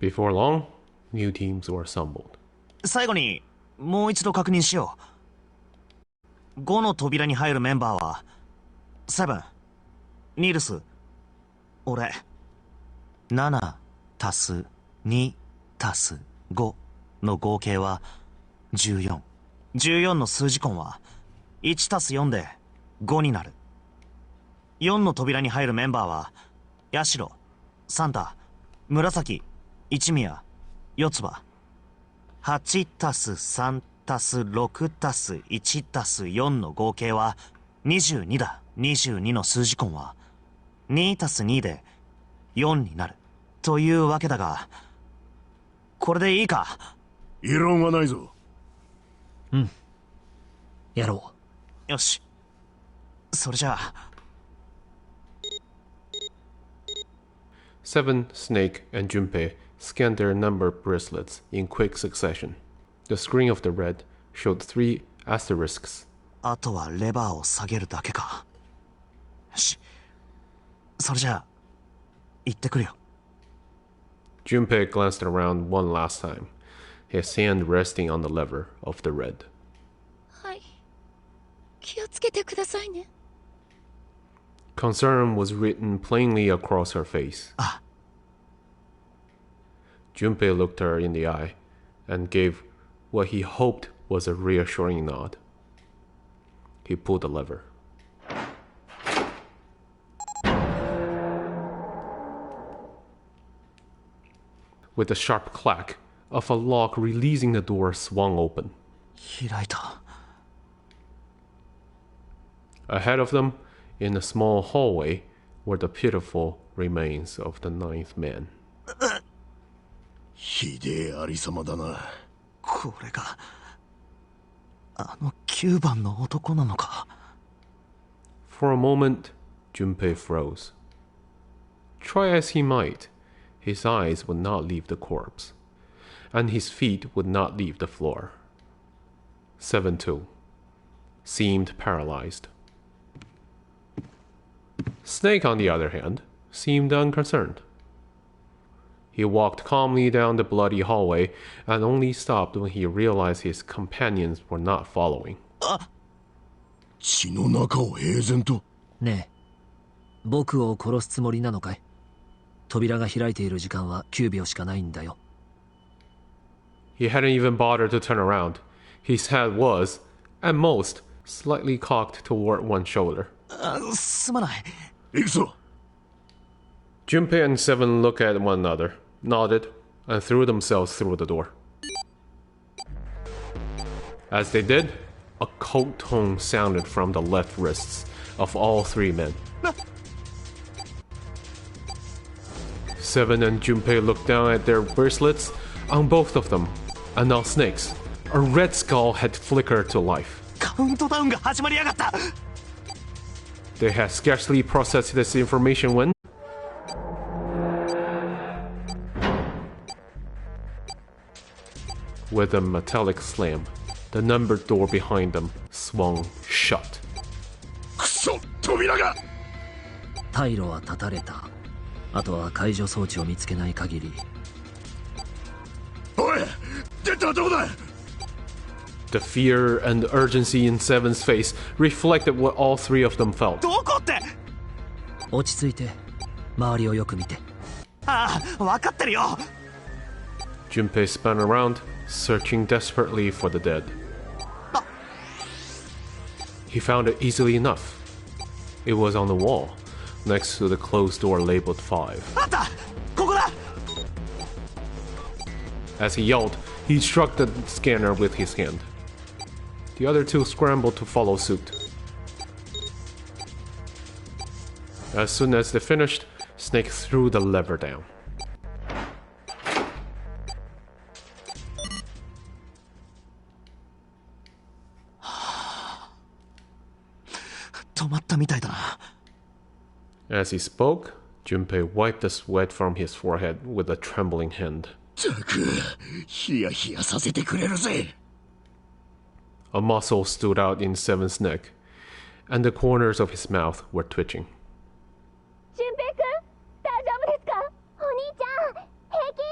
Before long, new teams were assembled. 最後にもう一度確認しよう。5の扉に入るメンバーはセブン、ニールス、俺。7足す2足す5の合計は14。14の数字根は1足す4で5になる。4の扉に入るメンバーはヤシロ、サンタ、紫、一宮、四つ葉。8足す3足す6足す1足す4の合計は22だ。22の数字根は2足す2で4になる。というわけだが、これでいいか？異論はないぞ。うん。やろう。よし。それじゃあ。Seven, Snake, and Junpei scanned their number bracelets in quick succession. The screen of the red showed 3 asterisks. あとはレバーを下げるだけか。よし。それじゃあ、行ってくるよ。Junpei glanced around one last time, his hand resting on the lever of the red. はい。気をつけてくださいね。Concern was written plainly across her face. Junpei looked her in the eye and gave what he hoped was a reassuring nod. He pulled the lever. With a sharp clack of a lock releasing the door swung open. 開いた。Ahead of them, in a small hallway, were the pitiful remains of the 9th man. ひでえありさまだな。これがあの9番の男なのか。 For a moment, Junpei froze. Try as he might, his eyes would not leave the corpse, and his feet would not leave the floor. 7-2 seemed paralyzed. Snake, on the other hand, seemed unconcerned. He walked calmly down the bloody hallway and only stopped when he realized his companions were not following. 血の中を平然と。ねえ、僕を殺すつもりなのかい？扉が開いている時間は9秒しかないんだよ。He hadn't even bothered to turn around. His head was, at most, slightly cocked toward one shoulder. すまない。行くぞ。Junpei and Seven looked at one another, nodded, and threw themselves through the door. As they did, a cold tone sounded from the left wrists of all 3 men. Seven and Junpei looked down at their bracelets on both of them, and on Snake's. A red skull had flickered to life. カウントダウンが始まりやがった。 They had scarcely processed this information when... With a metallic slam, the numbered door behind them swung shut. くそ、扉が。退路は断たれた。あとは解除装置を見つけない限り。おい、出たどこだ。 The fear and urgency in Seven's face reflected what all 3 of them felt. どこって。落ち着いて、周りをよく見て。ああ、分かってるよ。 Junpei spun around, searching desperately for the dead. He found it easily enough. It was on the wall, next to the closed door labeled 5. あった、ここだ。 As he yelled, he struck the scanner with his hand. The other 2 scrambled to follow suit. As soon as they finished, Snake threw the lever down. 止まったみたいだな。 As he spoke, Junpei wiped the sweat from his forehead with a trembling hand. ったく、ヒヤヒヤさせてくれるぜ。 A muscle stood out in Seven's neck, and the corners of his mouth were twitching. 俊平くん、大丈夫ですか？お兄ちゃん、平気？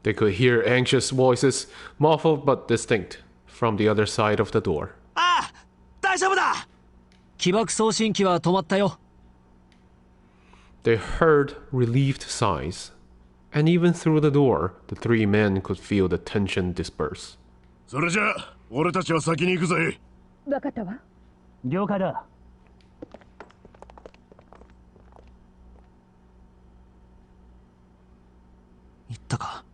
They could hear anxious voices, muffled but distinct, from the other side of the door. ああ、大丈夫だ。起爆送信機は止まったよ。 They heard relieved sighs, and even through the door, the three men could feel the tension disperse. それじゃあ俺たちは先に行くぜ。分かったわ。了解だ。行ったか。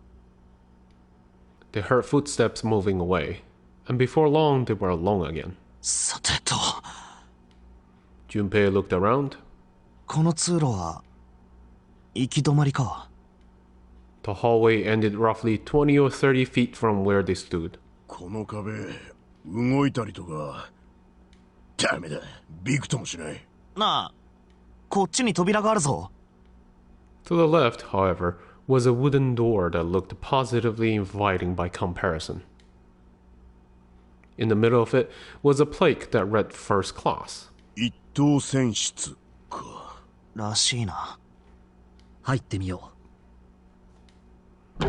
They heard footsteps moving away, and before long they were alone again. さてと、 Junpei looked around. この通路は行き止まりか。 The hallway ended roughly 20 or 30 feet from where they stood. この壁動いたりとかダメだ、びくともしない。なあ、こっちに扉があるぞ。 To the left, however, was a wooden door that looked positively inviting by comparison. In the middle of it was a plaque that read first class. 一等選出からしいな。入ってみよう。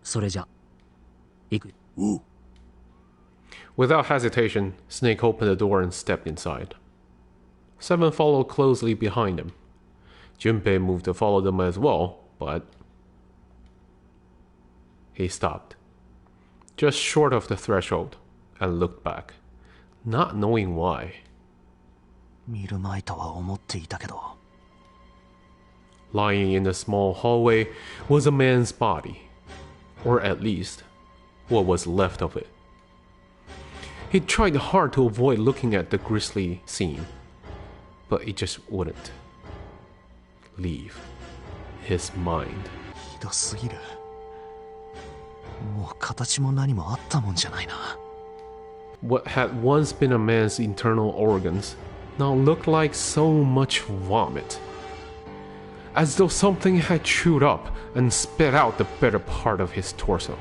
それじゃ、行く。おう。 Without hesitation, Snake opened the door and stepped inside. Seven followed closely behind him. Junpei moved to follow them as well, but he stopped, just short of the threshold, and looked back, not knowing why. 見るまいとは思っていたけど。 Lying in the small hallway was a man's body, or at least, what was left of it. He tried hard to avoid looking at the grisly scene, but it just wouldn't leave his mind. ひどすぎる。もう形も何もあったもんじゃないな。 What had once been a man's internal organs now looked like so much vomit, as though something had chewed up and spit out the better part of his torso.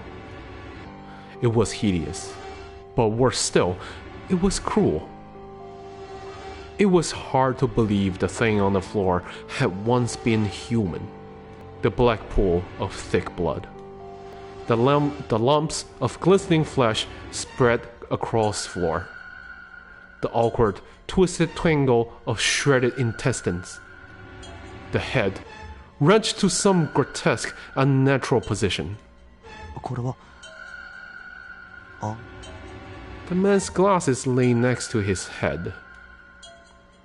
It was hideous, but worse still, it was cruel. It was hard to believe the thing on the floor had once been human. The black pool of thick blood. The lumps of glistening flesh spread across the floor. The awkward, twisted tangle of shredded intestines. The head, wrenched to some grotesque, unnatural position. これは、あ、 The man's glasses lay next to his head.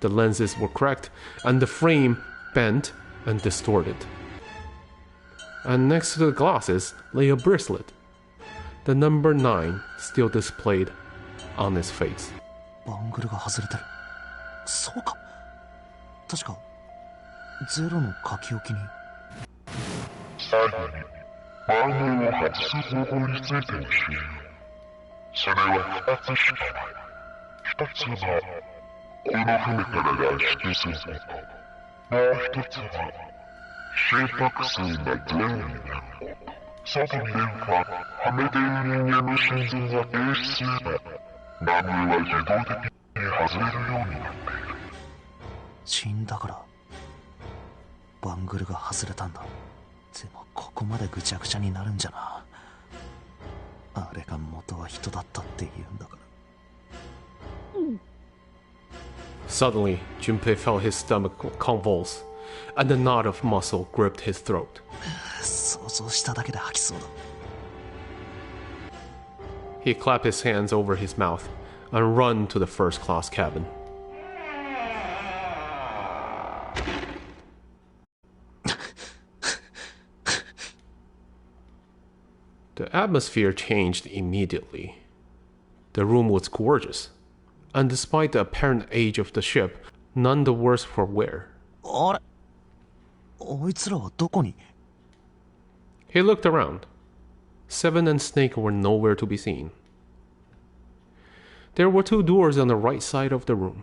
The lenses were cracked, and the frame bent and distorted. And next to the glasses lay a bracelet. The number 9 still displayed on his face. バングルが外れてる。そうか。確か、ゼロの書き置きに。最後に、番号を外す方法について教える。それは2つしかない。1つは、この船から脱出すること。もう1つは、心拍数がゼロになること。さらには、はめている人間の心臓が停止すれば、番号は自動的に外れるようになっている。死んだから、バングルが外れたんだ。でもここまでぐちゃぐちゃになるんじゃな。あれが元は人だったって言うんだから。Suddenly, Junpei felt his stomach convulse, and a knot of muscle gripped his throat. 想像しただけで吐きそうだ。 He clapped his hands over his mouth and ran to the first class cabin. The atmosphere changed immediately. The room was gorgeous, and despite the apparent age of the ship, none the worse for wear. あれ、あいつらはどこに？ He looked around. Seven and Snake were nowhere to be seen. There were two doors on the right side of the room.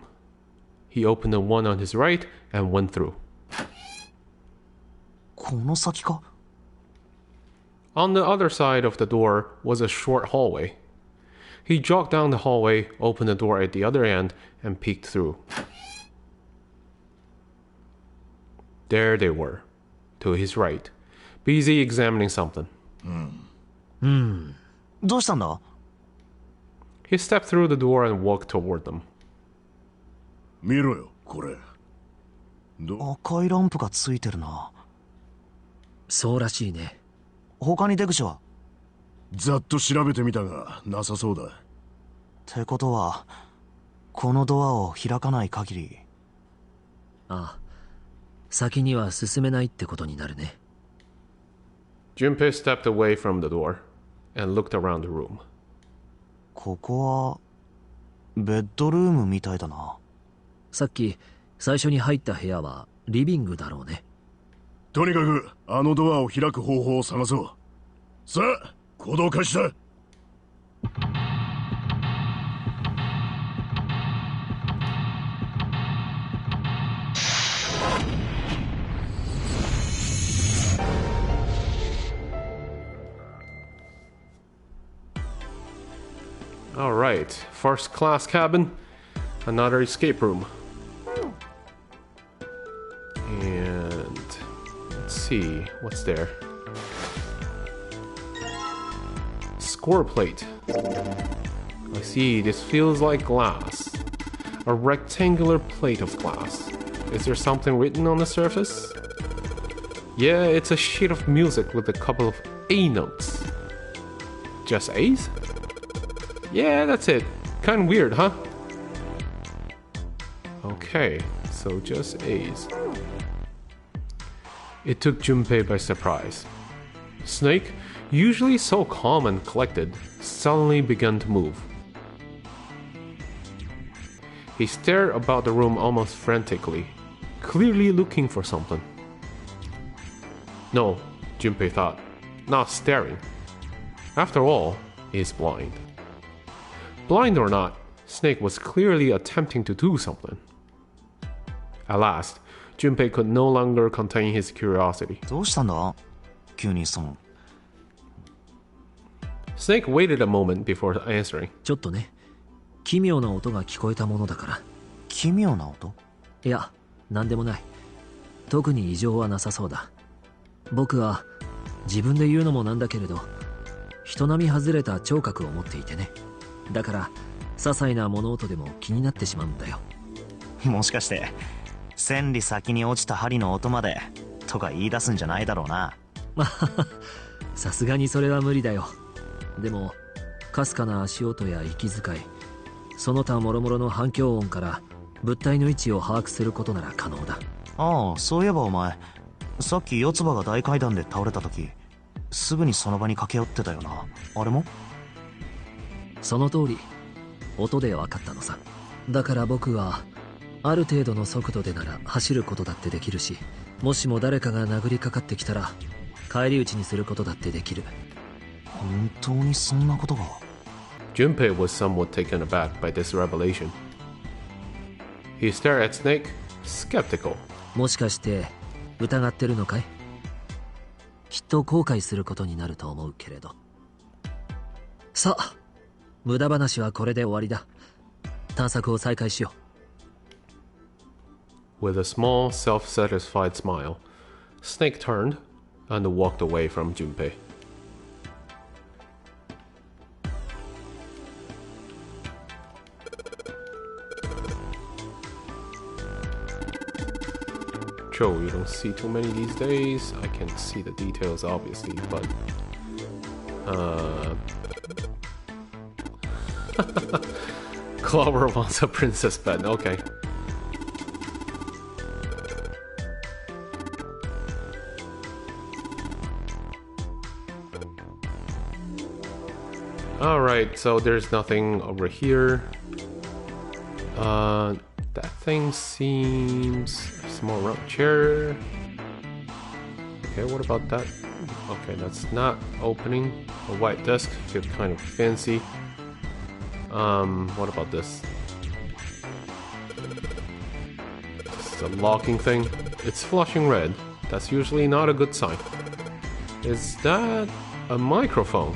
He opened the one on his right and went through. この先か？ On the other side of the door was a short hallway. He jogged down the hallway, opened the door at the other end, and peeked through. There they were, to his right, busy examining something. どうしたんだ？ He stepped through the door and walked toward them. 見ろよ、これ。赤いランプがついてるな。そうらしいね。他に出口は？ざっと調べてみたが、なさそうだ。ってことは、このドアを開かない限り。ああ、先には進めないってことになるね。Junpei stepped away from the door and looked around the room. ここは、ベッドルームみたいだな。さっき、最初に入った部屋はリビングだろうね。とにかく、あのドアを開く方法を探そう。さあ、行動開始だ。Alright, first class cabin, another escape room. And let's see, what's there? Score plate. I see, this feels like glass. A rectangular plate of glass. Is there something written on the surface? Yeah, it's a sheet of music with a couple of A notes. Just A's? Yeah, that's it. Kind of weird, huh? Okay, so just A's. It took Junpei by surprise. Snake, usually so calm and collected, suddenly began to move. He stared about the room almost frantically, clearly looking for something. No, Junpei thought, not staring. After all, he's blind. Blind or not, Snake was clearly attempting to do something. At last, Junpei could no longer contain his curiosity. どうしたんだ？急にSnake waited a moment before answering. ちょっとね、奇妙な音が聞こえたものだから。奇妙な音？いや、なんでもない。特に異常はなさそうだ。僕は自分で言うのもなんだけれど、人並み外れた聴覚を持っていてね。だから些細な物音でも気になってしまうんだよ。もしかして千里先に落ちた針の音までとか言い出すんじゃないだろうな。さすがにそれは無理だよ。でもかすかな足音や息遣い、その他諸々の反響音から物体の位置を把握することなら可能だ。ああ、そういえばお前さっき四つ葉が大階段で倒れた時すぐにその場に駆け寄ってたよな。あれも？その通り、音で分かったのさ。だから僕はある程度の速度でなら走ることだってできるし、もしも誰かが殴りかかってきたら返り討ちにすることだってできる。本当にそんなことが？ Junpei was somewhat taken aback by this revelation. He stared at Snake, skeptical. もしかして疑ってるのかい？きっと後悔することになると思うけれど。さあ、無駄話はこれで終わりだ。探索を再開しよう。With a small, self-satisfied smile, Snake turned and walked away from Junpei. Joe, you don't see too many these days. I can see the details, obviously, but Clover wants a princess bed. Okay. Alright, so there's nothing over here. That thing seems small round chair. Okay, what about that? Okay, that's not opening. A white desk, feels kind of fancy. What about this? It's a locking thing. It's flashing red. That's usually not a good sign. Is that a microphone?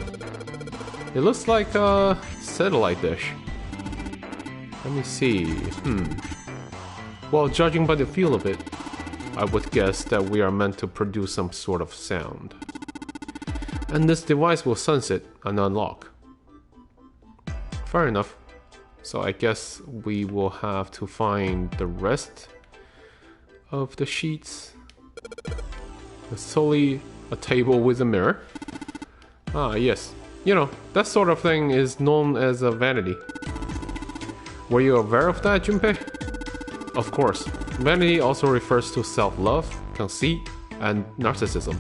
It looks like a satellite dish. Let me see. Well, judging by the feel of it, I would guess that we are meant to produce some sort of sound. And this device will sense it and unlock. Fair enough. So I guess we will have to find the rest of the sheets. It's solely a table with a mirror. Ah, yes. You know, that sort of thing is known as a vanity. Were you aware of that, Junpei? Of course. Vanity also refers to self-love, conceit, and narcissism.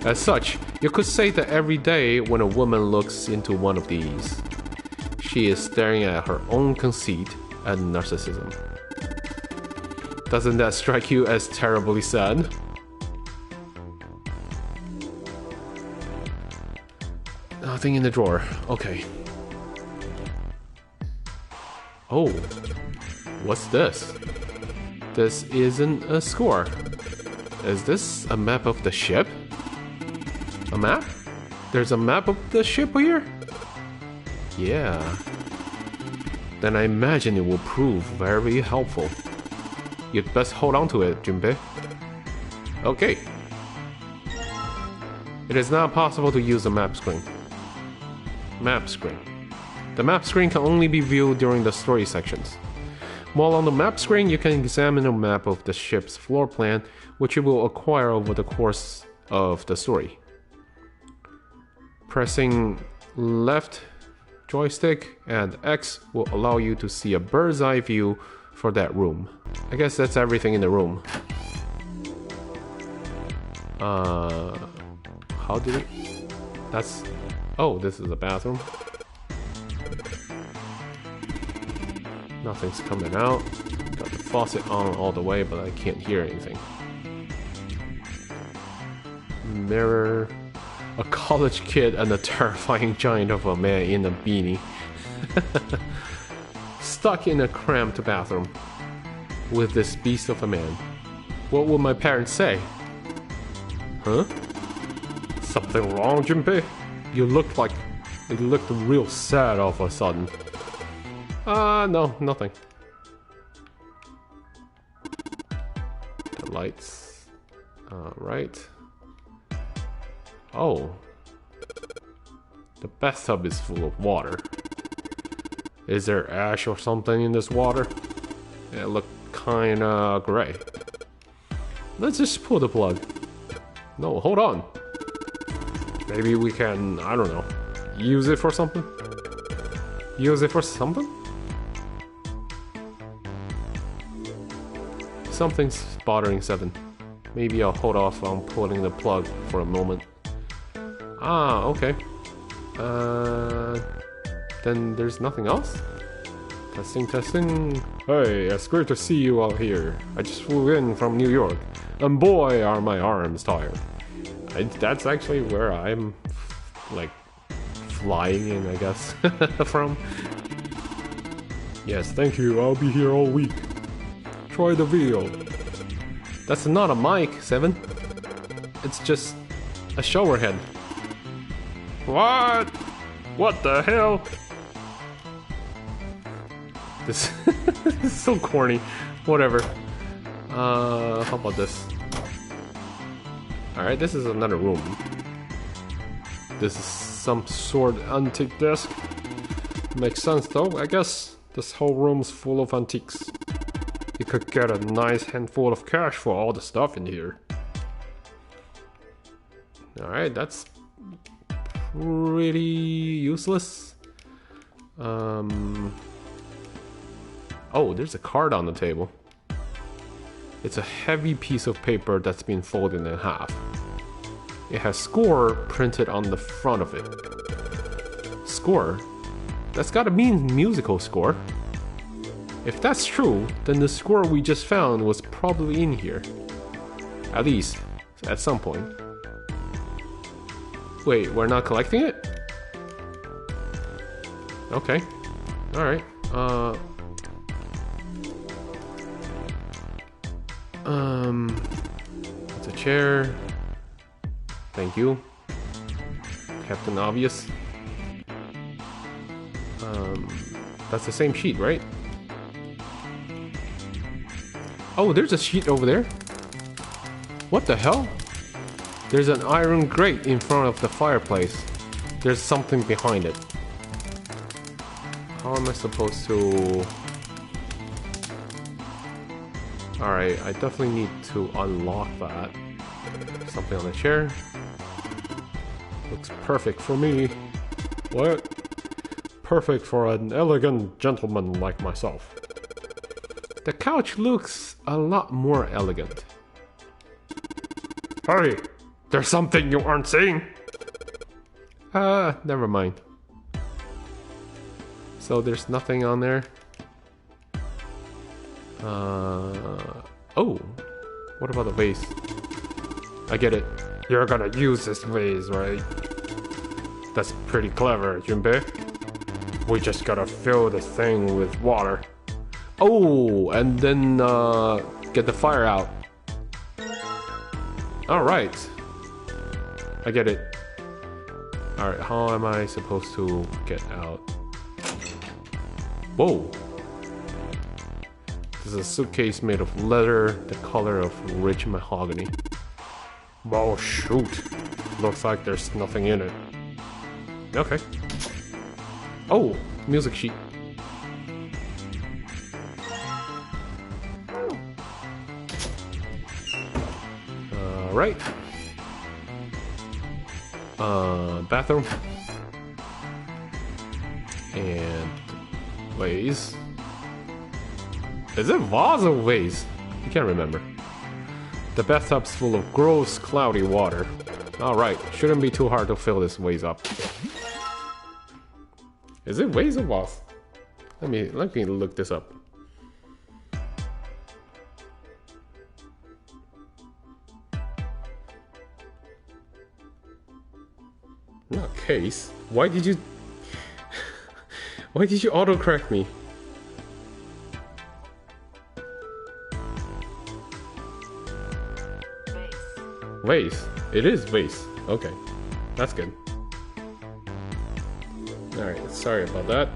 As such, you could say that every day when a woman looks into one of these, she is staring at her own conceit and narcissism. Doesn't that strike you as terribly sad? Nothing in the drawer. Okay. Oh. What's this? This isn't a score. Is this a map of the ship? A map? There's a map of the ship here? Yeah. Then I imagine it will prove very helpful. You'd best hold on to it, Junpei. Okay. It is now possible to use the map screen. Map screen. The map screen can only be viewed during the story sections. While on the map screen, you can examine a map of the ship's floor plan, which you will acquire over the course of the story. Pressing left joystick and X will allow you to see a bird's eye view for that room. I guess that's everything in the room. How did it... That's... Oh, this is a bathroom. Nothing's coming out. Got the faucet on all the way, but I can't hear anything. Mirror. A college kid and a terrifying giant of a man in a beanie. Stuck in a cramped bathroom with this beast of a man. What would my parents say? Huh? Something wrong, Junpei? You looked real sad all of a sudden. No, nothing. The lights. Right. Oh. The bathtub is full of water. Is there ash or something in this water? It looked kinda gray. Let's just pull the plug. No, hold on. Maybe we can, I don't know, use it for something? Use it for something? Something's bothering Seven. Maybe I'll hold off on pulling the plug for a moment. Ah, okay. Then there's nothing else? Testing, testing. Hey, it's great to see you out here. I just flew in from New York, and boy are my arms tired. That's actually where I'm, like, flying in, I guess, from. Yes, thank you, I'll be here all week. Try the video. That's not a mic, Seven. It's just a shower head. What? What the hell? This is so corny. Whatever. How about this? Alright, this is another room. This is some sort of antique desk. Makes sense though, I guess. This whole room's full of antiques. You could get a nice handful of cash for all the stuff in here. Alright, that's pretty useless. Oh, there's a card on the table. It's a heavy piece of paper that's been folded in half. It has score printed on the front of it. Score? That's gotta mean musical score. If that's true, then the score we just found was probably in here. At least, at some point. Wait, we're not collecting it? Okay. Alright. It's a chair. Thank you. Captain Obvious. That's the same sheet, right? Oh, there's a sheet over there. What the hell? There's an iron grate in front of the fireplace. There's something behind it. How am I supposed to... Alright, I definitely need to unlock that. Something on the chair. Looks perfect for me. What? Perfect for an elegant gentleman like myself. The couch looks a lot more elegant. Hurry! There's something you aren't seeing! Never mind. So there's nothing on there. Oh! What about the vase? I get it. You're gonna use this vase, right? That's pretty clever, Junpei. We just gotta fill the thing with water. Oh, and then get the fire out. Alright. I get it. Alright, how am I supposed to get out? Whoa. This is a suitcase made of leather, the color of rich mahogany. Oh shoot. Looks like there's nothing in it. Okay. Oh, music sheet. Alright. Bathroom. And vase. Is it vase or vase? I can't remember. The bathtub's full of gross, cloudy water. Alright, shouldn't be too hard to fill this vase up. Is it vase or vase? Let me look this up. Not case. Why did you autocorrect me? Vase. It is vase. Okay. That's good. Alright, sorry about that.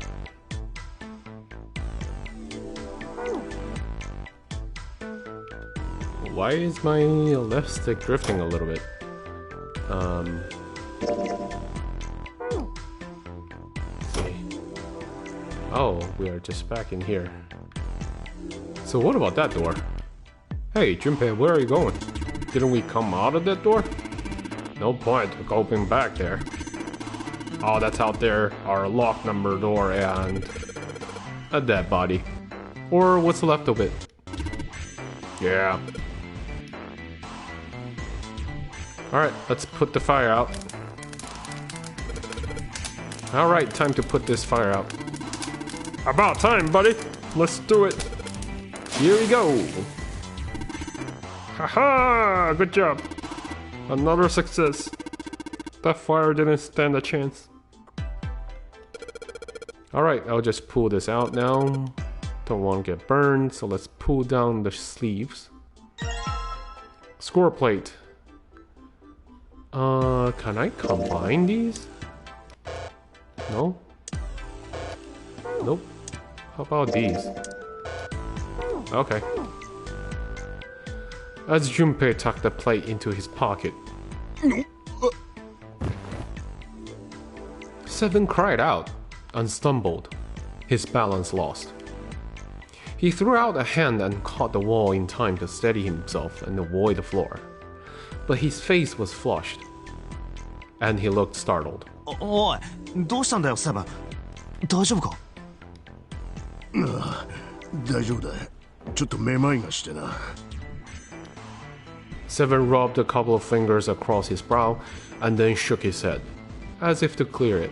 Why is my left stick drifting a little bit? Let's see. Oh, we are just back in here. So what about that door? Hey, Junpei, where are you going? Didn't we come out of that door? No point of going back there. Oh, that's out there, our lock number door and a dead body. Or what's left of it. Yeah. Alright, let's put the fire out. Alright, time to put this fire out. About time, buddy! Let's do it! Here we go! Haha! Good job! Another success. That fire didn't stand a chance. Alright, I'll just pull this out now. Don't want to get burned, so let's pull down the sleeves. Score plate. Can I combine these? No? Nope. How about these? Okay. As Junpei tucked the plate into his pocket, Seven cried out and stumbled, his balance lost. He threw out a hand and caught the wall in time to steady himself and avoid the floor. But his face was flushed, and he looked startled. おい、どうしたんだよ、セブン。大丈夫か？大丈夫だ。ちょっとめまいがしてな。Seven rubbed a couple of fingers across his brow and then shook his head, as if to clear it.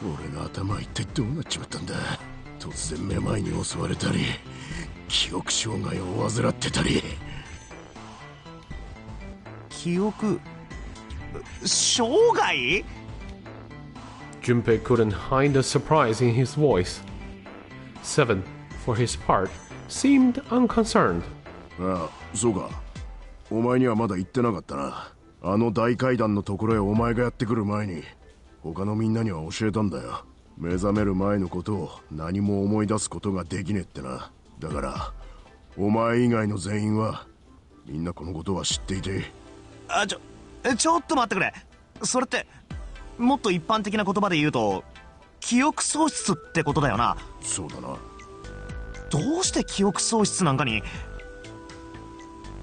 俺の頭一体どうなっちまったんだ。突然めまいに襲われたり、記憶障害を患ってたり。記憶障害？ Junpei couldn't hide the surprise in his voice. Seven, for his part, seemed unconcerned. ああ、そうか。お前にはまだ言ってなかったな。あの大階段のところへお前がやってくる前に、他のみんなには教えたんだよ。目覚める前のことを何も思い出すことができねえってな。だから、お前以外の全員はみんなこのことは知っていて。ちょっと待ってくれ。それってもっと一般的な言葉で言うと記憶喪失ってことだよな。そうだな。どうして記憶喪失なんかに。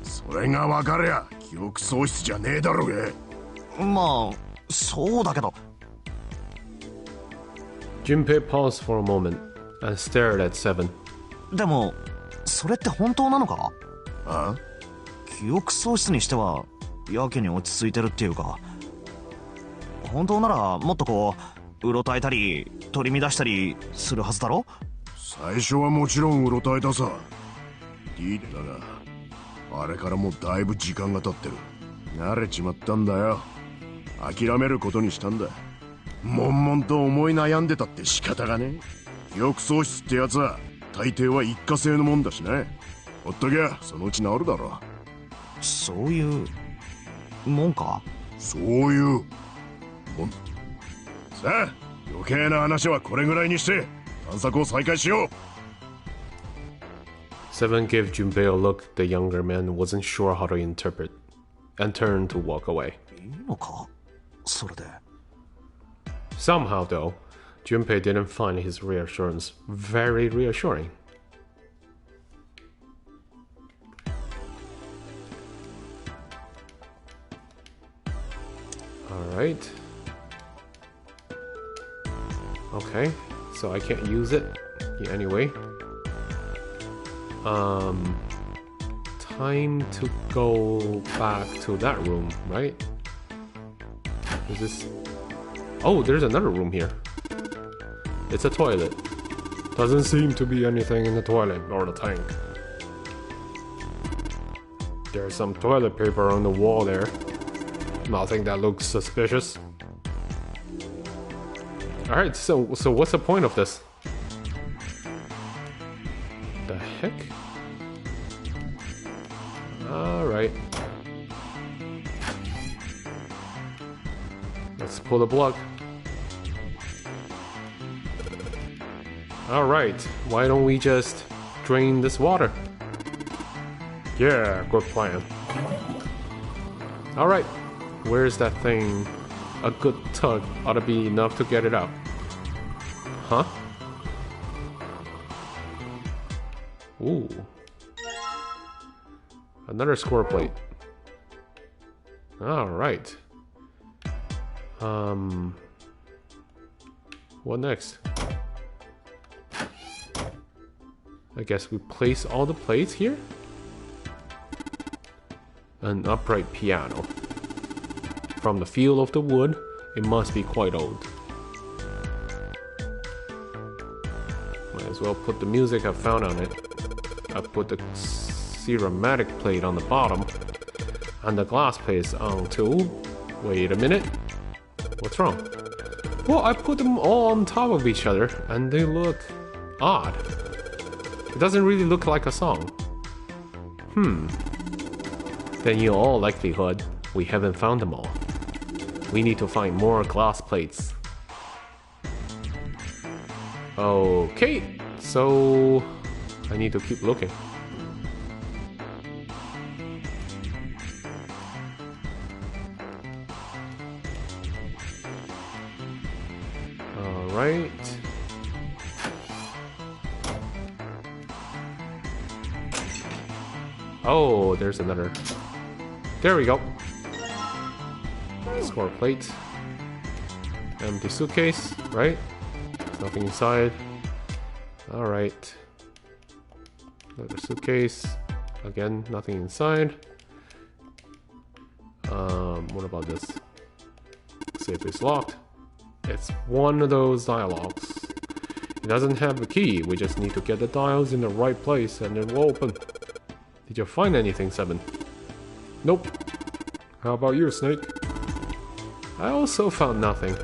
それが分かりゃ記憶喪失じゃねえだろうが。まあそうだけど。 Junpei paused for a moment and stared at Seven. でもそれって本当なのか？あ？記憶喪失にしてはやけに落ち着いてるっていうか、本当ならもっとこううろたえたり取り乱したりするはずだろ？最初はもちろんうろたえたさ。D だがあれからもうだいぶ時間が経ってる。慣れちまったんだよ。諦めることにしたんだ。悶々と思い悩んでたって仕方がね。記憶喪失ってやつは大抵は一過性のもんだしね。ほっときゃそのうち治るだろ。そういうもんか？そういうもん。さあ余計な話はこれぐらいにして探索を再開しよう。 Seven gave Junpei a look the younger man wasn't sure how to interpret, and turned to walk away. いいのかそれで。 Somehow, though, Junpei didn't find his reassurance very reassuring. Alright. Okay, so I can't use it anyway. Time to go back to that room, right? Is this... Oh, there's another room here. It's a toilet. Doesn't seem to be anything in the toilet or the tank. There's some toilet paper on the wall there. Nothing that looks suspicious. Alright, so what's the point of this? The heck? Alright. Let's pull the plug. Alright, why don't we just drain this water? Yeah, good plan. Alright, where's that thing? A good tug ought to be enough to get it out. Huh? Ooh. Another score plate. Alright. What next? I guess we place all the plates here? An upright piano. From the feel of the wood, it must be quite old. Might as well put the music I found on it. I put the ceramic plate on the bottom, and the glass plate on too. Wait a minute. What's wrong? Well, I put them all on top of each other, and they look odd. It doesn't really look like a song. Then in all likelihood, we haven't found them all. We need to find more glass plates. Okay, so I need to keep looking. Alright. Oh, there's another. There we go. Score plate. Empty suitcase, right? Nothing inside. Alright. Another suitcase. Again, nothing inside. What about this? Safe is locked. It's one of those dialogues. It doesn't have a key. We just need to get the dials in the right place and it will open. Did you find anything, Seven? Nope. How about you, Snake? I also found nothing.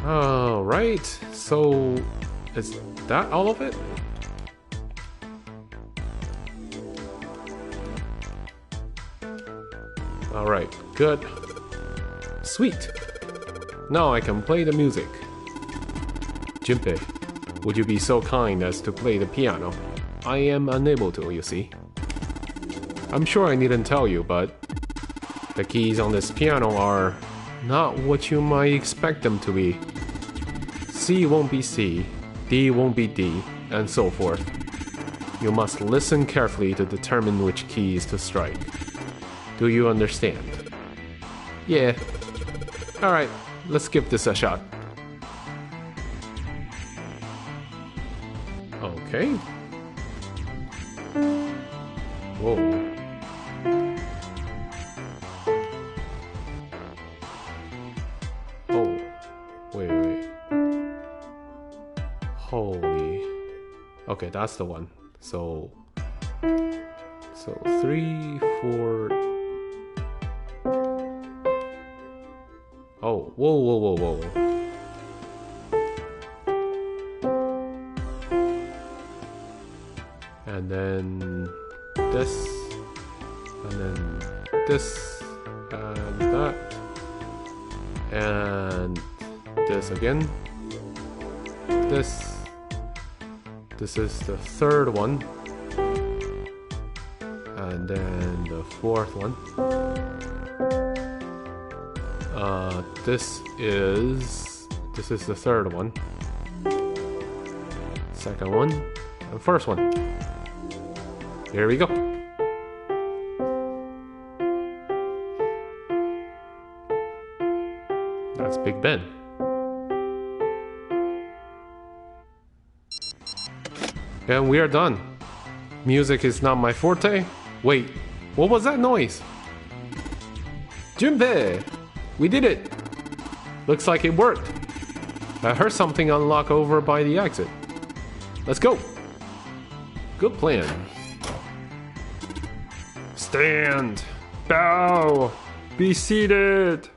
Alright, so is that all of it? Alright, good. Sweet! Now I can play the music. Junpei, Would you be so kind as to play the piano? I am unable to, you see. I'm sure I needn't tell you, but the keys on this piano are not what you might expect them to be. C won't be C, D won't be D, and so forth. You must listen carefully to determine which keys to strike. Do you understand? Yeah. Alright, let's give this a shot. Okay. Whoa. Oh. Wait. Holy. Okay, that's the one. So 3, 4. Oh, whoa. And then this, and then this, and that, and this again. This is the third one, and then the fourth one. This is the third one, second one, and first one. Here we go. That's Big Ben. And we are done. Music is not my forte. Wait, what was that noise? Junpei! We did it! Looks like it worked. I heard something unlock over by the exit. Let's go. Good plan. Stand! Bow! Be seated!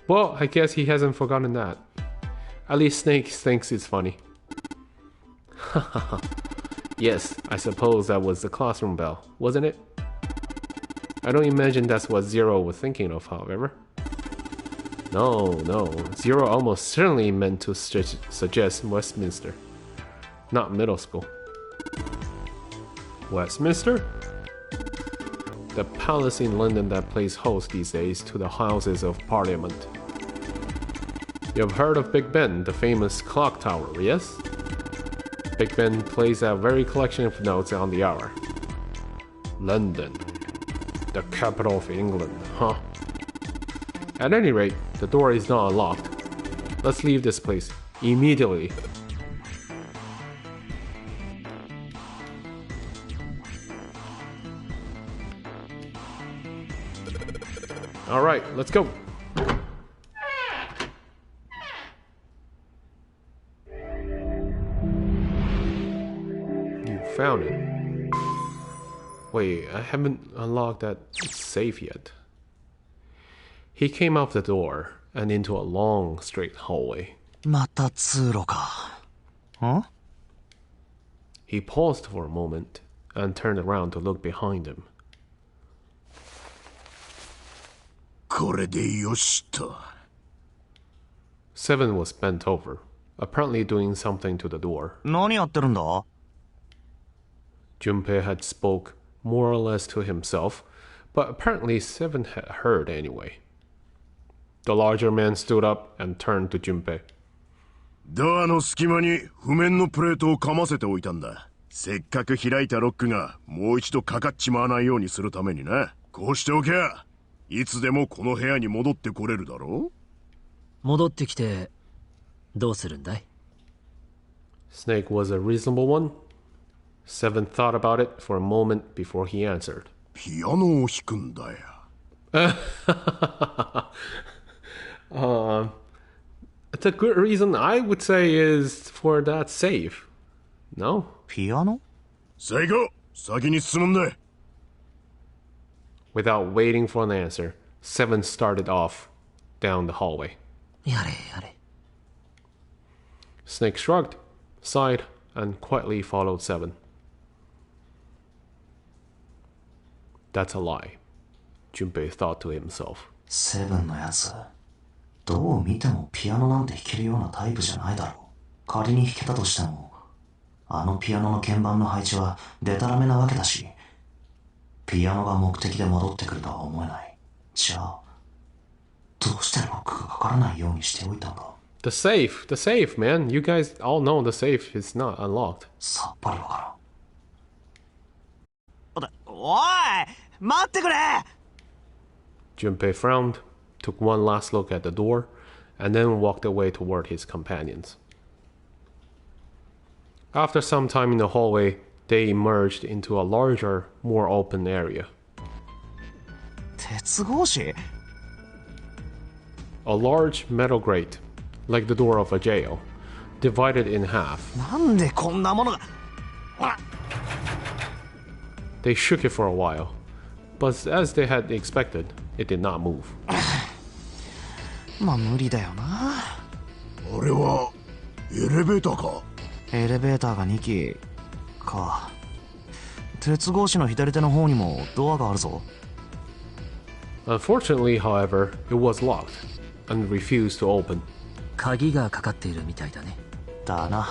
Well, I guess he hasn't forgotten that. At least Snake thinks it's funny. Yes, I suppose that was the classroom bell, wasn't it? I don't imagine that's what Zero was thinking of, however. No, Zero almost certainly meant to suggest Westminster, not middle school. Westminster? The palace in London that plays host these days to the Houses of Parliament. You've heard of Big Ben, the famous clock tower, yes? Big Ben plays that very collection of notes on the hour. London, the capital of England, huh? At any rate, the door is not unlocked. Let's leave this place immediately. Alright, let's go. You found it. Wait, I haven't unlocked that safe yet. He came out the door and into a long, straight hallway. また通路か。ん? He paused for a moment and turned around to look behind him. これでよしと。Seven was bent over, apparently doing something to the door. 何やってるんだ? Junpei had spoke more or less to himself, but apparently Seven had heard anyway. The larger man stood up and turned to Junpei. ドアの隙間に譜面のプレートをかませておいたんだ。せっかく開いたロックがもう一度かかっちまわないようにするためにな。こうしておけばいつでもこの部屋に戻ってこれるだろう。戻ってきてどうするんだい? Snake was a reasonable one. Seven thought about it for a moment before he answered. ピアノを弾くんだよ。It's a good reason, I would say, is for that save. No? ピアノ? さあ行こう。先に進むんだ。Without waiting for an answer, Seven started off down the hallway. やれやれ。Snake shrugged, sighed, and quietly followed Seven. That's a lie, Junpei thought to himself. セブンのやつ、どう見てもピアノなんて弾けるようなタイプじゃないだろう。仮に弾けたとしても、あのピアノの鍵盤の配置はデタラメなわけだし、ピアノが目的で戻ってくるとは思えない。じゃあ、どうしてロックがかからないようにしておいたんだ？ The safe, man. You guys all know the safe is not unlocked. さっぱりわからん。おい、待ってくれ! Junpei frowned, took one last look at the door, and then walked away toward his companions. After some time in the hallway, they emerged into a larger, more open area. 鉄格子? A large metal grate, like the door of a jail, divided in half. なんでこんなものが... They shook it for a while, but as they had expected, it did not move. まあ無理だよな。あれはエレベーターか？エレベーターが2基か。鉄格子の左手の方にもドアがあるぞ。Unfortunately, however, it was locked and refused to open. 鍵がかかっているみたいだね。だな。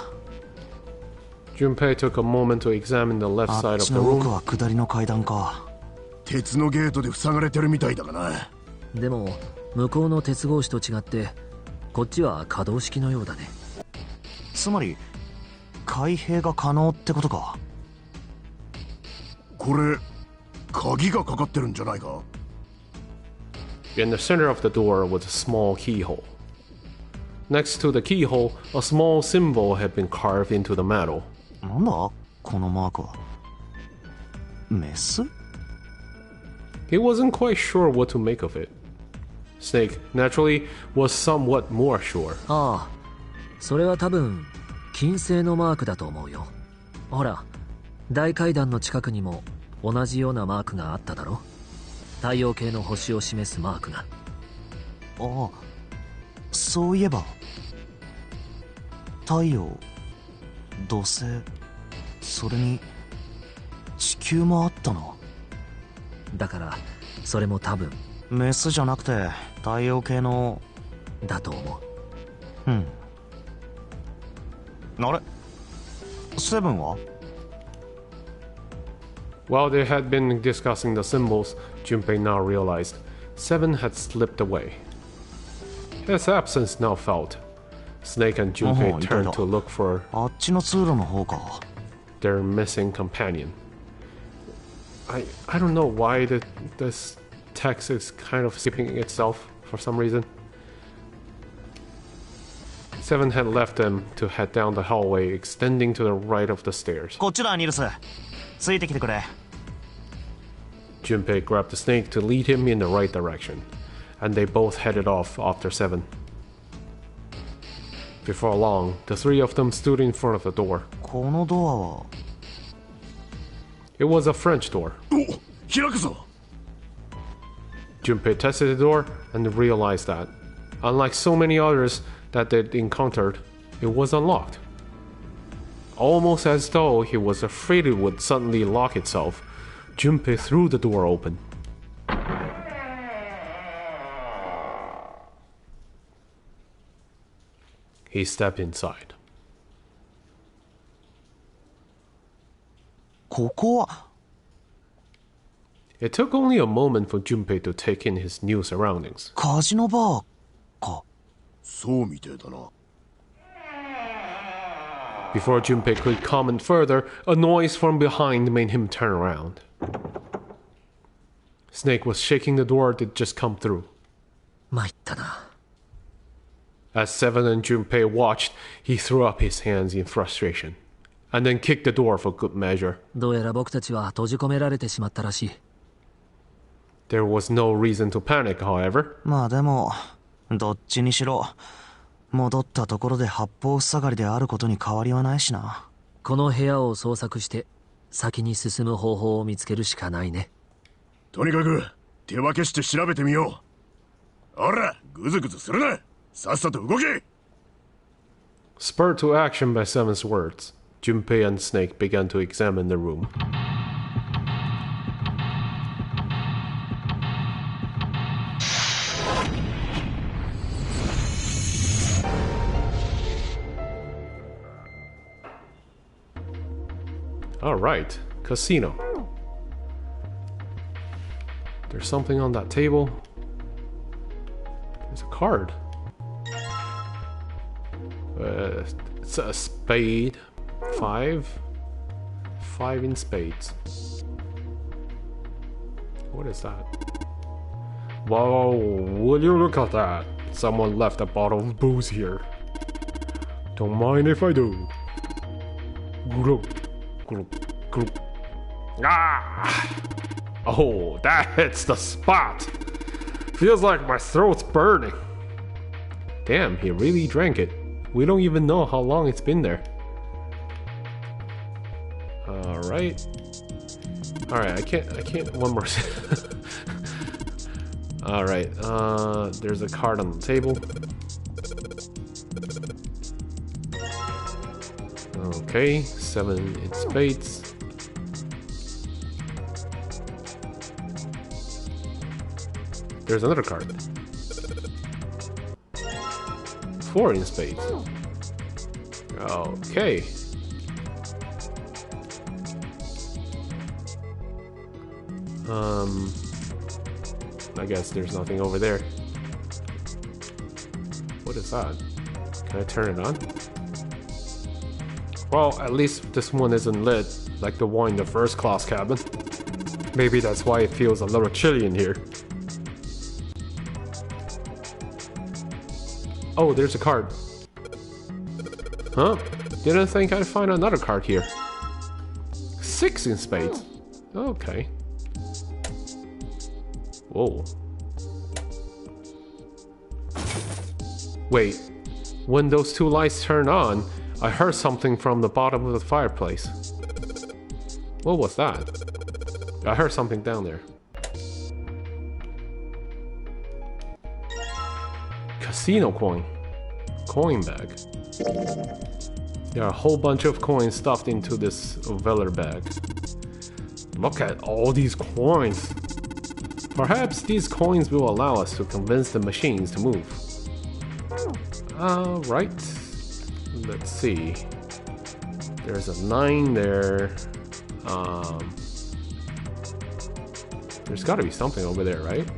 Junpei took a moment to examine the left あ side っ of ち the の奥 room. は下りの階段か。鉄のゲートで塞がれてるみたいだがな。でも向こうの鉄格子と違ってこっちは可動式のようだね。つまり開閉が可能ってことか。これ鍵がかかってるんじゃないか？ In the center of the door was a small keyhole. Next to the keyhole, a small symbol had been carved into the metal. なんだこのマークは。メス? He wasn't quite sure what to make of it. Snake, naturally, was somewhat more sure. ああ、それは多分金星のマークだと思うよ。ほら、大階段の近くにも同じようなマークがあっただろ。太陽系の星を示すマークが。ああ、そういえば太陽、土星、それに地球もあったな。だからそれも多分メスじゃなくて太陽系のだと思うう。ん。あれセブンは？ While they had been discussing the symbols, Junpei now realized Seven had slipped away. His absence now felt. Snake and Junpei turned to look for あっちの通路の方か。 their missing companion. I don't know why this text is kind of skipping itself for some reason. Seven had left them to head down the hallway extending to the right of the stairs. こっちだニルス。ついてきてくれ。 Junpei grabbed the snake to lead him in the right direction, and they both headed off after Seven. Before long, the three of them stood in front of the door. このドアは It was a French door. お、開くぞ。 Junpei tested the door and realized that, unlike so many others that they'd encountered, it was unlocked. Almost as though he was afraid it would suddenly lock itself, Junpei threw the door open. He stepped inside. ここは It took only a moment for Junpei to take in his new surroundings. カジノバーか。そうみてえだな。 Before Junpei could comment further, a noise from behind made him turn around. Snake was shaking the door that just come through. 参ったな。 As Seven and Junpei watched, he threw up his hands in frustration, and then kicked the door for good measure. どうやら僕たちは閉じ込められてしまったらしい。 There was no reason to panic, however. まあでもどっちにしろ戻ったところで八方塞がりであることに変わりはないしな。この部屋を捜索して先に進む方法を見つけるしかないね。とにかく手分けして調べてみよう。ほら、ぐずぐずするな。さっさと動け。 Spurred to action by Seven's words, Junpei and Snake began to examine the room. Alright, casino. There's something on that table. There's a card. It's a spade. 5 in spades. What is that? Whoa, will you look at that? Someone left a bottle of booze here. Don't mind if I do. Group, group, group. Ah! Oh, that hits the spot. Feels like my throat's burning. Damn, he really drank it. We don't even know how long it's been there. Alright. Alright, I can't, one more. Alright, there's a card on the table. Okay, 7 in spades. There's another card. 4 in spades. Okay. I guess there's nothing over there. What is that? Can I turn it on? Well, at least this one isn't lit like the one in the first class cabin. Maybe that's why it feels a little chilly in here. Oh, there's a card. Huh? Didn't think I'd find another card here. 6 in spades. Okay. Whoa. Wait. When those 2 lights turned on, I heard something from the bottom of the fireplace. What was that? I heard something down there. Casino coin. Coin bag. There are a whole bunch of coins stuffed into this Veller bag. Look at all these coins. Perhaps these coins will allow us to convince the machines to move. Right. Let's see. There's a 9 there. There's gotta be something over there, right?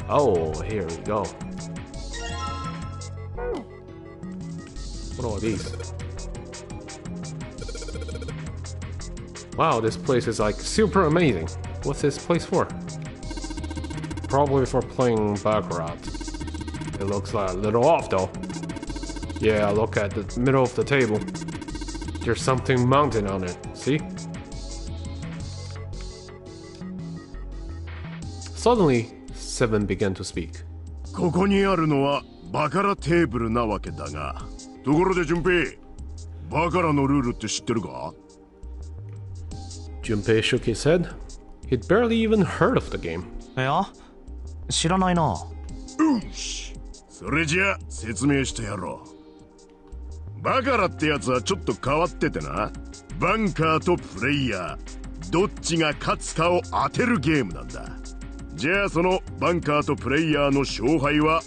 Oh, here we go. What are these? Wow, this place is like super amazing. What's this place for? Probably for playing Baccarat. It looks like a little off though. Yeah, look at the middle of the table. There's something mounted on it. See? Suddenly, Seven began to speak. ここにあるのはバカラテーブルなわけだが、ところで順平、バカラのルールって知ってるか? Junpei shook his head. He'd barely even heard of the game. いや、知らないな。よし、それじゃ説明してやろう。バカラってやつはちょっと変わっててな、バンカーとプレイヤー、どっちが勝つかを当てるゲームなんだ。じゃあそのバンカーとプレイヤーの勝敗は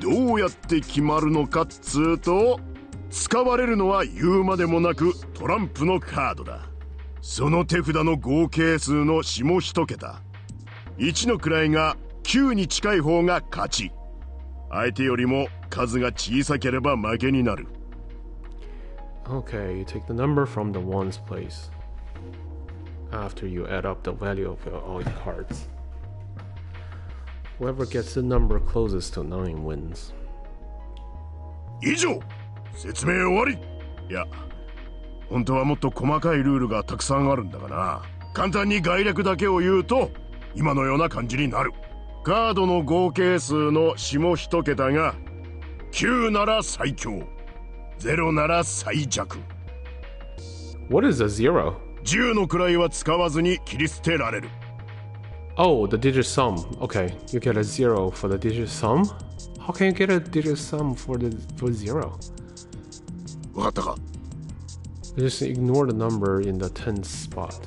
どうやって決まるのかっつうと、使われるのは言うまでもなくトランプのカードだ。その手札の合計数の下一桁、1の位が9に近い方が勝ち。相手よりも数が小さければ負けになる。Okay, you take the number from the ones place after you add up the value of all your cards. Whoever gets the number closest to 9 wins. 以上、説明終わり。いや、本当はもっと細かいルールがたくさんあるんだがな。簡単に概略だけを言うと今のような感じになる。カードの合計数の下一桁が9なら最強、0なら最弱。 What is a zero? 10の位は使わずに切り捨てられる。 Oh, the digit sum. Okay, you get a 0 for the digit sum? How can you get a digit sum for 0? わかったか? Just ignore the number in the tens spot.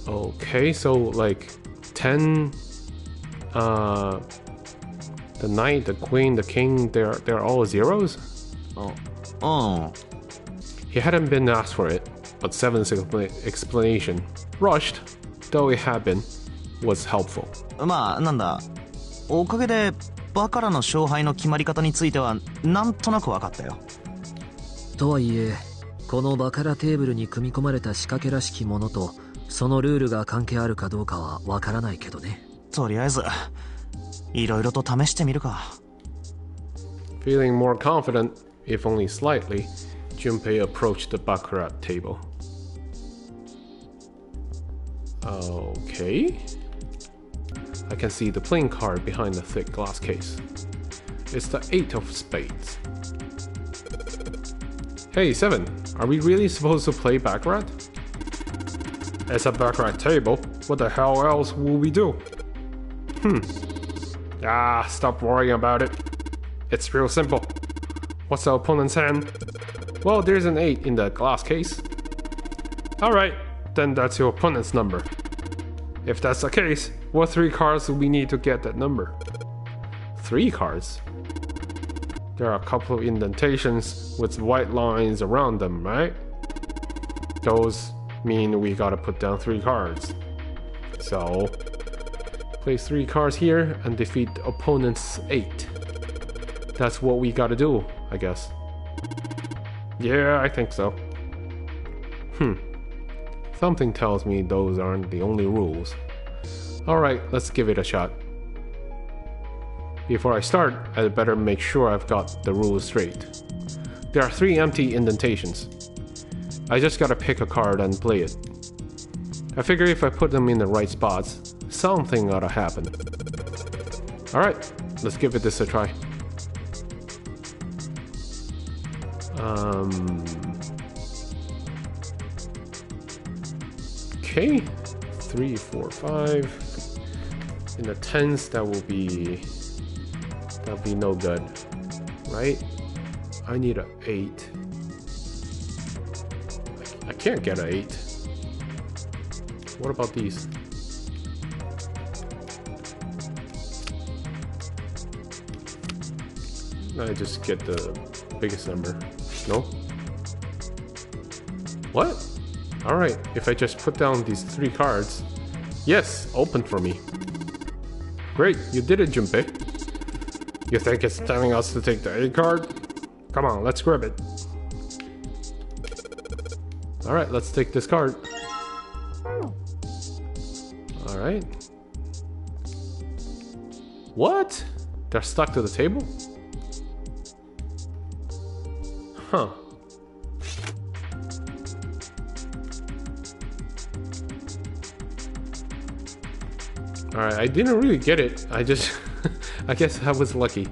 Okay, so like 10, the knight, the queen, the king, they're all zeros? He hadn't been asked for it, but Seven's explanation, rushed, though it had been, was helpful. まあなんだ、おかげでバカラの勝敗の決まり方についてはなんとなく分かったよ。とはいえ、このバカラテーブルに組み込まれた仕掛けらしきものとそのルールが関係あるかどうかは分からないけどね。とりあえずいろいろと試してみるか。Feeling more confident, if only slightly, Junpei approached the baccarat table. Okay. I can see the playing card behind the thick glass case. It's the 8 of spades. Hey, Seven, are we really supposed to play baccarat? It's a baccarat table. What the hell else will we do? Stop worrying about it. It's real simple. What's the opponent's hand? Well, there's an 8 in that glass case. Alright, then that's your opponent's number. If that's the case, what 3 cards do we need to get that number? 3 cards? There are a couple of indentations with white lines around them, right? Those mean we gotta put down 3 cards. So, place 3 cards here and defeat the opponent's 8. That's what we gotta do, I guess. Yeah, I think so. Something tells me those aren't the only rules. Alright, let's give it a shot. Before I start, I'd better make sure I've got the rules straight. There are 3 empty indentations. I just gotta pick a card and play it. I figure if I put them in the right spots, something ought to happen. Alright, let's give this a try. Okay, 3, 4, 5. In the 10s, that'll be no good, right? I need an 8. I can't get an 8. What about these? I just get the biggest number. No? What? Alright, if I just put down these 3 cards. Yes, open for me. Great, you did it, Junpei. You think it's telling us to take the 8 card? Come on, let's grab it. Alright, let's take this card. Alright. What? They're stuck to the table? Huh. Alright, I didn't really get it. I just... I guess I was lucky.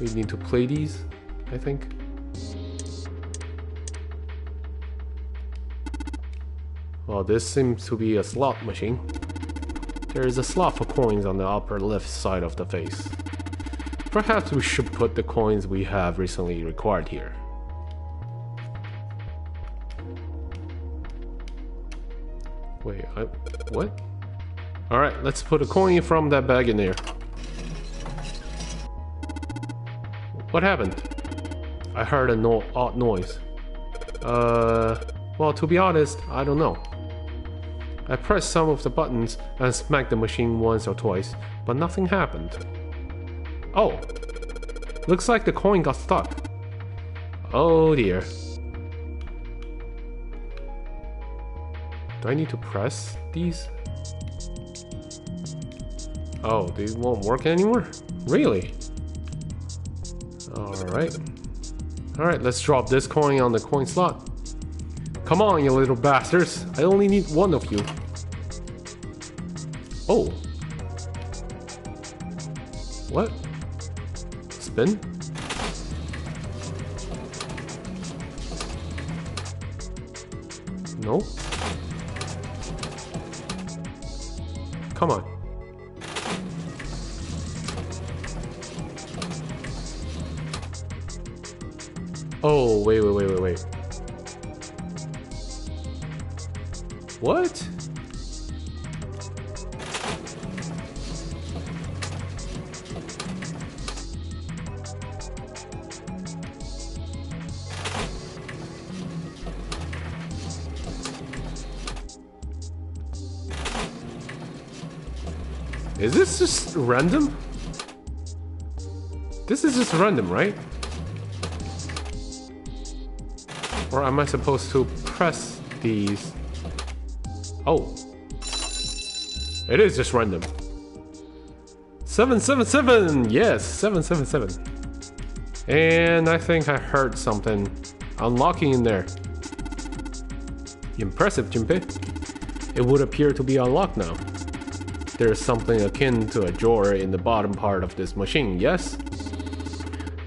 We need to play these, I think. Well, this seems to be a slot machine. There is a slot for coins on the upper left side of the face. Perhaps we should put the coins we have recently acquired here. Wait, what? Alright, let's put a coin from that bag in there. What happened? I heard an odd noise. Well, to be honest, I don't know. I pressed some of the buttons and smacked the machine once or twice, but nothing happened. Oh, looks like the coin got stuck. Oh dear. Do I need to press these? Oh, they won't work anymore? Really? Alright. Alright, let's drop this coin on the coin slot. Come on, you little bastards. I only need one of you. Oh. What? Spin? No? Come on. Oh, wait. What? Is this just random? This is just random, right? Or am I supposed to press these? Oh. It is just random. 777! Yes, 777. And I think I heard something unlocking in there. Impressive, Junpei. It would appear to be unlocked now. There's something akin to a drawer in the bottom part of this machine, yes?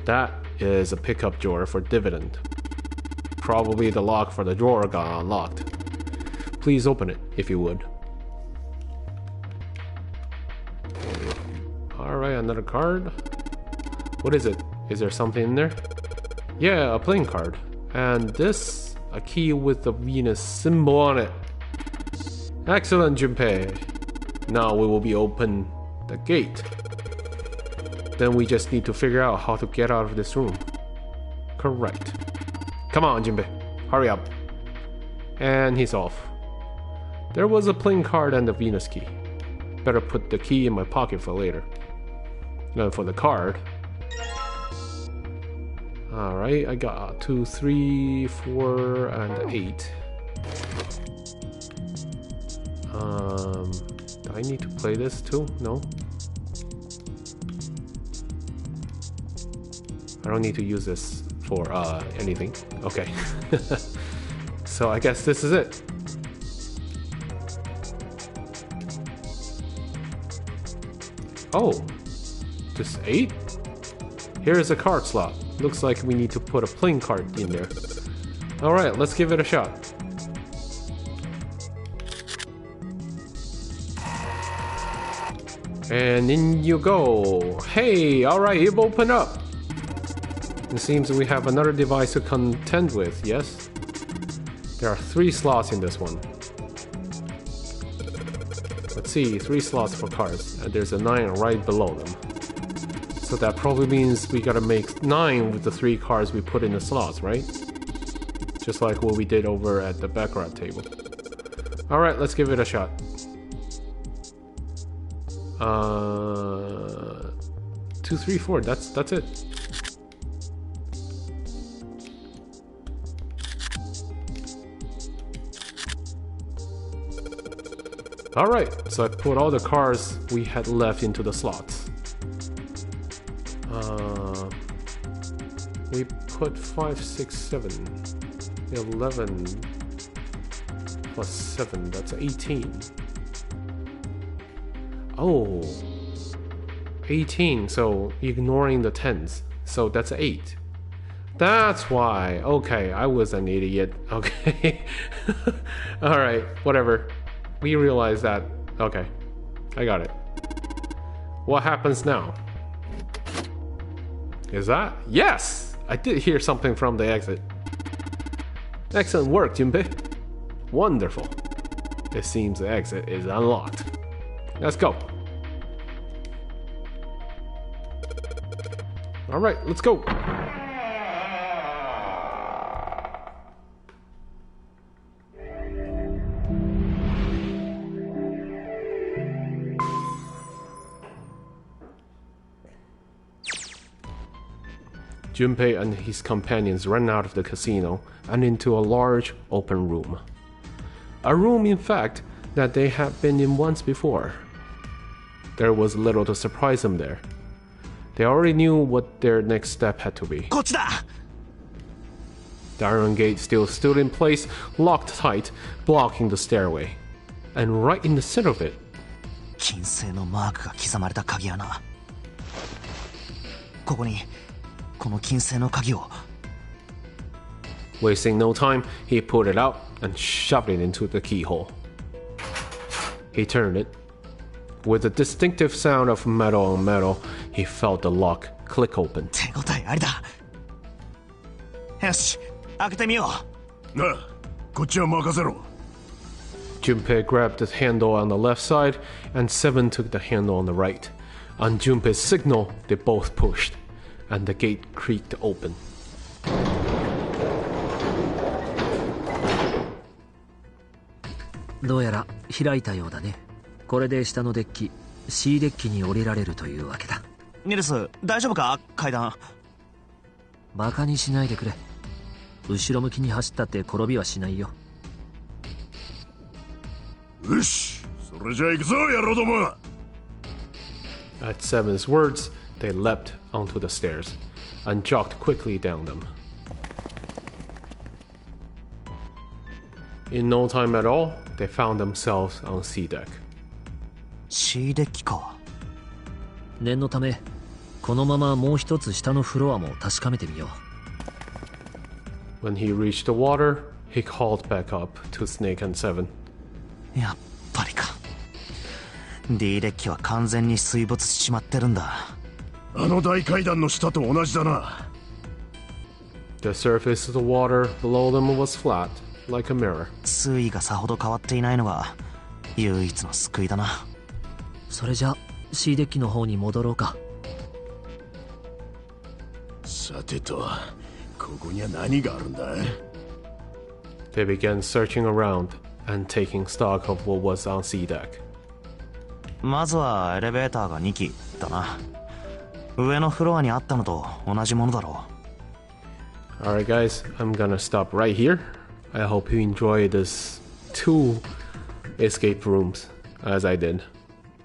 That is a pickup drawer for dividend. Probably the lock for the drawer got unlocked. Please open it, if you would. Alright, another card. What is it? Is there something in there? Yeah, a playing card. And this, a key with the Venus symbol on it. Excellent, Junpei. Now we will be open the gate. Then we just need to figure out how to get out of this room. Correct. Come on, Junpei. Hurry up. And he's off. There was a playing card and the Venus key. Better put the key in my pocket for later. Now for the card. Alright, I got 2, 3, 4, and 8. Do I need to play this too? No? I don't need to use this for anything. Okay. So I guess this is it. Oh, just 8? Here is a card slot. Looks like we need to put a playing card in there. Alright, let's give it a shot. And in you go. Hey, alright, you've opened up. It seems we have another device to contend with, yes? There are 3 slots in this one. Let's see, 3 slots for cards, and there's a 9 right below them. So that probably means we gotta make 9 with the 3 cards we put in the slots, right? Just like what we did over at the baccarat table. Alright, let's give it a shot. 2, 3, 4, that's it. Alright, so I put all the cards we had left into the slots. We put 5, 6, 7, 11 plus 7, that's 18. Oh, 18, so ignoring the 10s, so that's 8. That's why. Okay, I was an idiot. Okay. Alright, whatever. We realized that. Okay, I got it. What happens now? Is that? Yes! I did hear something from the exit. Excellent work, Junpei. Wonderful. It seems the exit is unlocked. Let's go. Alright, let's go. Junpei and his companions ran out of the casino and into a large open room. A room, in fact, that they had been in once before. There was little to surprise them there. They already knew what their next step had to be. こっちだ! The iron gate still stood in place, locked tight, blocking the stairway. And right in the center of it, 金星のマークが刻まれた鍵やな。ここにこの金星の鍵を。 wasting no time, he pulled it out and shoved it into the keyhole. He turned it. With a distinctive sound of metal on metal, he felt the lock click open. 手応えありだ。よし、開けてみよう。なあ、こっちは任せろ。 Junpei grabbed the handle on the left side, and Seven took the handle on the right. On Junpei's signal, they both pushed, and the gate creaked open. どうやら開いたようだね。これで下のデッキ C デッキに降りられるというわけだ。ニルス、大丈夫か階段。バカにしないでくれ。後ろ向きに走ったって転びはしないよ。よし、それじゃ行くぞ野郎ども。 At Seven's words, they leapt onto the stairs and jogged quickly down them. In no time at all, they found themselves on C deck. C デッキか。念のためこのままもう一つ下のフロアも確かめてみよう。 When he reached the water, he called back up to Snake and Seven. やっぱりか。 D デッキは完全に水没しちまってるんだ。あの大階段の下と同じだな。 The surface of the water below them was flat, like a mirror. 水位がさほど変わっていないのが唯一の救いだな。それじゃ C デッキの方に戻ろうか。さてと、ここには何があるんだ。 They began searching around and taking stock of what was on C deck. まずはエレベーターが2機だな。上のフロアにあったのと同じものだろう。 Alright guys, I'm gonna stop right here. I hope you enjoy this 2 escape rooms as I did.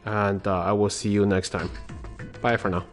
And I will see you next time. Bye for now.